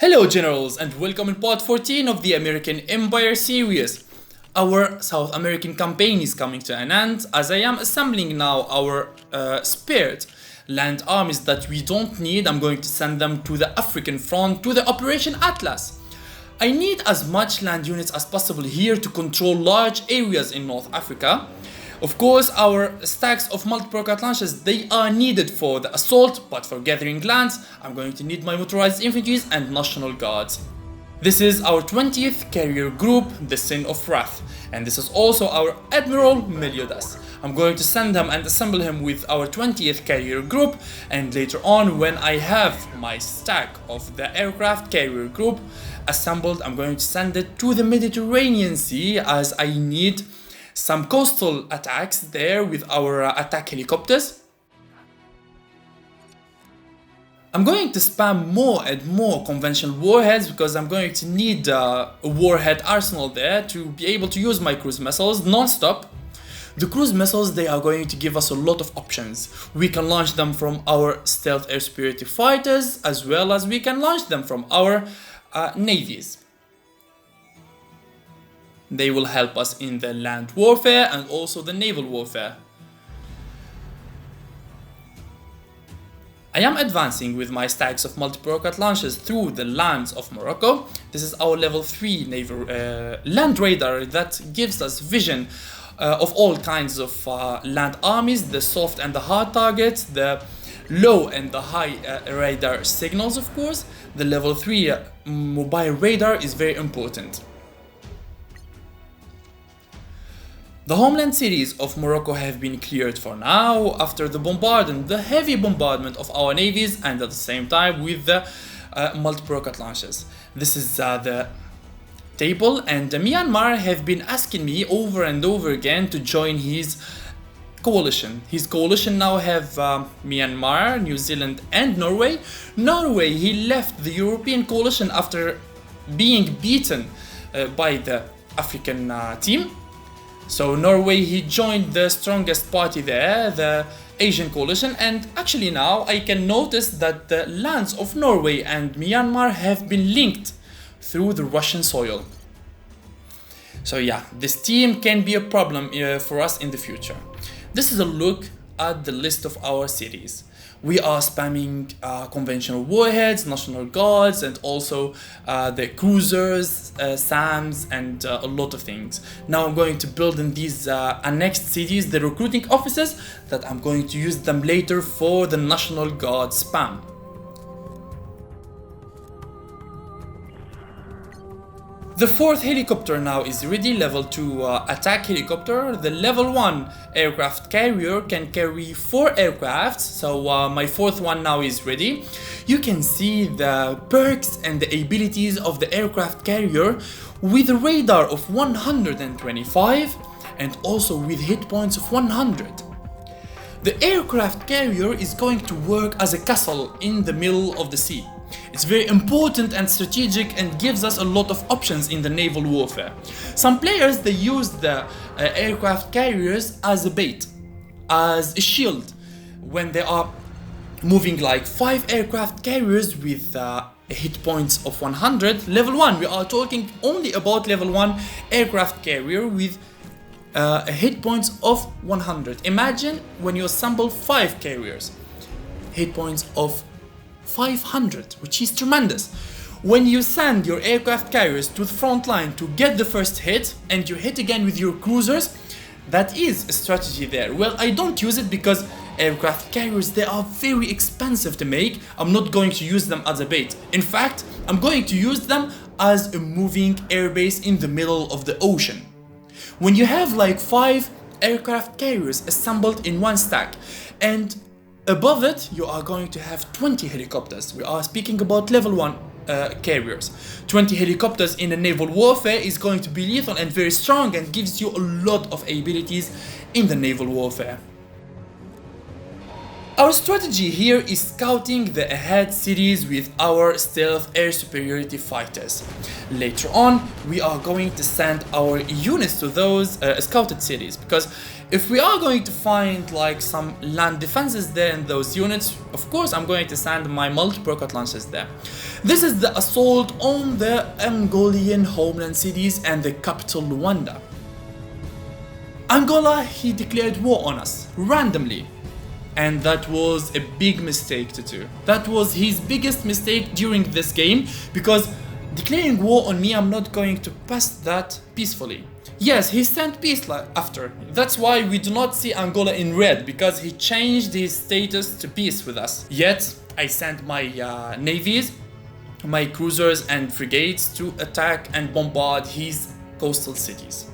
Hello generals and welcome in part 14 of the American Empire series. Our South American campaign is coming to an end as I am assembling now our spared land armies that we don't need. I'm going to send them to the African front, to the Operation Atlas. I need as much land units as possible here to control large areas in North Africa. Of course, our stacks of multiple rocket launchers, they are needed for the assault, but for gathering lands, I'm going to need my motorized infantries and National Guards. This is our 20th carrier group, the Sin of Wrath, and this is also our Admiral Melliodas. I'm going to send him and assemble him with our 20th carrier group, and later on when I have my stack of the aircraft carrier group assembled, I'm going to send it to the Mediterranean Sea as I need some coastal attacks there with our attack helicopters. I'm going to spam more and more conventional warheads because I'm going to need a warhead arsenal there to be able to use my cruise missiles non-stop. The cruise missiles, they are going to give us a lot of options. We can launch them from our stealth air superiority fighters as well as we can launch them from our navies. They will help us in the land warfare and also the naval warfare. I am advancing with my stacks of multiple rocket launchers through the lands of Morocco. This is our level 3 naval land radar that gives us vision of all kinds of land armies, the soft and the hard targets, the low and the high radar signals of course. The level 3 mobile radar is very important. The homeland cities of Morocco have been cleared for now after the heavy bombardment of our navies and at the same time with the multiple rocket launchers. This is the table, and Myanmar have been asking me over and over again to join his coalition. His coalition now have Myanmar, New Zealand and Norway. Norway, he left the European coalition after being beaten by the African team. So Norway, he joined the strongest party there, the Asian coalition, and actually now I can notice that the lands of Norway and Myanmar have been linked through the Russian soil. So yeah, this team can be a problem for us in the future. This is a look at the list of our cities. We are spamming conventional warheads, National Guards, and also the cruisers, SAMs, and a lot of things. Now I'm going to build in these annexed cities the recruiting officers that I'm going to use them later for the National Guard spam. The 4th helicopter now is ready, level 2 attack helicopter. The level 1 aircraft carrier can carry 4 aircraft, so my 4th one now is ready. You can see the perks and the abilities of the aircraft carrier with a radar of 125 and also with hit points of 100. The aircraft carrier is going to work as a castle in the middle of the sea. It's very important and strategic and gives us a lot of options in the naval warfare. Some players, they use the aircraft carriers as a bait, as a shield. When they are moving like 5 aircraft carriers with hit points of 100, level 1, we are talking only about level 1 aircraft carrier with hit points of 100. Imagine when you assemble 5 carriers, hit points of 500, which is tremendous. When you send your aircraft carriers to the front line to get the first hit and you hit again with your cruisers, that is a strategy there. Well, I don't use it because aircraft carriers, they are very expensive to make. I'm not going to use them as a bait. In fact, I'm going to use them as a moving airbase in the middle of the ocean. When you have like 5 aircraft carriers assembled in one stack and above it, you are going to have 20 helicopters. We are speaking about level 1 carriers. 20 helicopters in a naval warfare is going to be lethal and very strong and gives you a lot of abilities in the naval warfare. Our strategy here is scouting the ahead cities with our stealth air superiority fighters. Later on, we are going to send our units to those scouted cities, because if we are going to find like some land defenses there in those units, of course I'm going to send my multi-rocket launchers there. This is the assault on the Angolian homeland cities and the capital Luanda. Angola, he declared war on us randomly. And that was a big mistake to do. That was his biggest mistake during this game, because declaring war on me, I'm not going to pass that peacefully. Yes, he sent peace after. That's why we do not see Angola in red, because he changed his status to peace with us. Yet, I sent my navies, my cruisers and frigates to attack and bombard his coastal cities.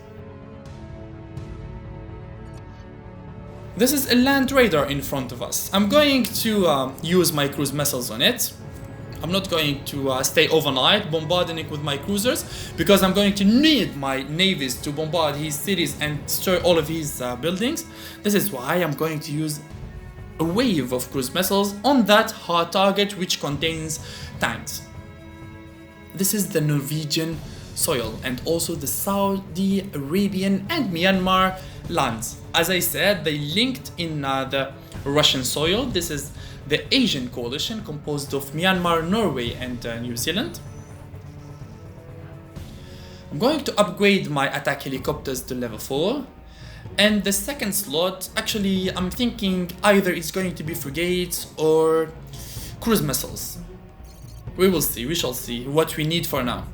This is a land radar in front of us. I'm going to use my cruise missiles on it. I'm not going to stay overnight bombarding it with my cruisers, because I'm going to need my navies to bombard his cities and destroy all of his buildings. This is why I'm going to use a wave of cruise missiles on that hard target which contains tanks. This is the Norwegian soil and also the Saudi Arabian and Myanmar lands. As I said, they linked in the Russian soil. This is the Asian coalition composed of Myanmar, Norway and New Zealand. I'm going to upgrade my attack helicopters to level 4. And the second slot, actually I'm thinking either it's going to be frigates or cruise missiles. We will see, we shall see what we need for now.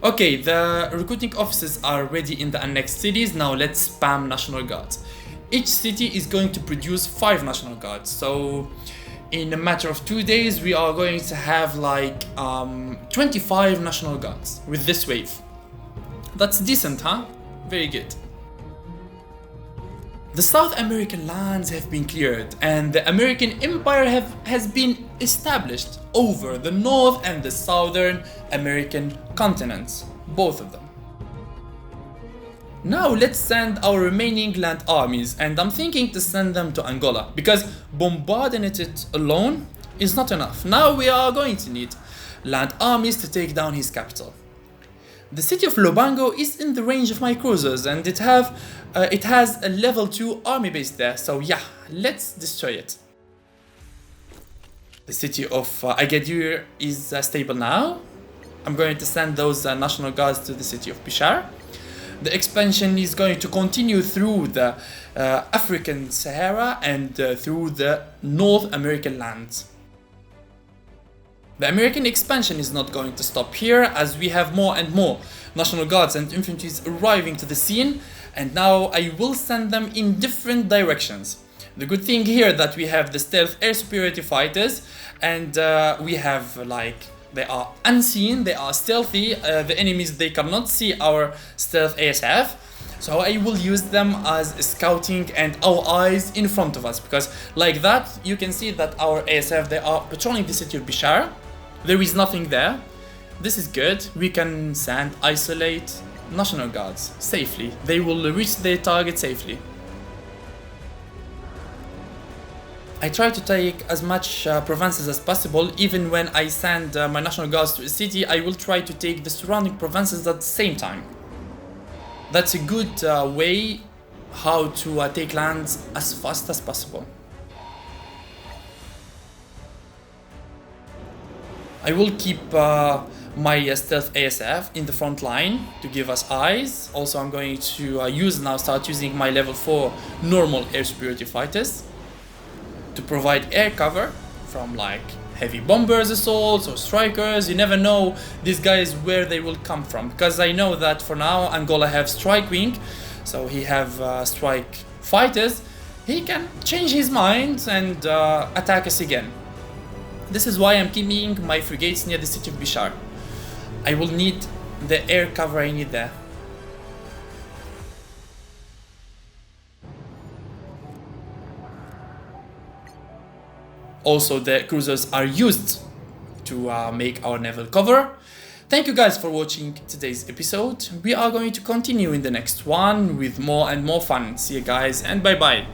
Okay, the recruiting offices are ready in the annexed cities. Now let's spam National Guards. Each city is going to produce 5 National Guards. So in a matter of 2 days, we are going to have like 25 National Guards with this wave. That's decent, huh? Very good. The South American lands have been cleared and the American Empire has been established over the North and the Southern American continents, both of them. Now let's send our remaining land armies, and I'm thinking to send them to Angola, because bombarding it alone is not enough. Now we are going to need land armies to take down his capital. The city of Lubango is in the range of my cruisers, and it has a level 2 army base there, so yeah, let's destroy it. The city of Agadir is stable now. I'm going to send those National Guards to the city of Bishar. The expansion is going to continue through the African Sahara and through the North American lands. The American expansion is not going to stop here, as we have more and more National Guards and infantry arriving to the scene, and now I will send them in different directions. The good thing here that we have the stealth air superiority fighters, and we have like, they are unseen, they are stealthy, the enemies, they cannot see our stealth ASF. So I will use them as scouting and our eyes in front of us, because like that you can see that our ASF, they are patrolling the city of Bishar. There is nothing there. This is good. We can send isolate National Guards safely. They will reach their target safely. I try to take as much provinces as possible. Even when I send my National Guards to a city, I will try to take the surrounding provinces at the same time. That's a good way how to take lands as fast as possible. I will keep my stealth ASF in the front line to give us eyes. Also, I'm going to start using my level 4 normal air superiority fighters to provide air cover from like heavy bombers assaults or strikers. You never know these guys where they will come from, because I know that for now Angola have strike wing, so he have strike fighters. He can change his mind and attack us again. This is why I'm keeping my frigates near the city of Bishar. I will need the air cover I need there. Also, the cruisers are used to make our naval cover. Thank you guys for watching today's episode. We are going to continue in the next one with more and more fun. See you guys and bye bye.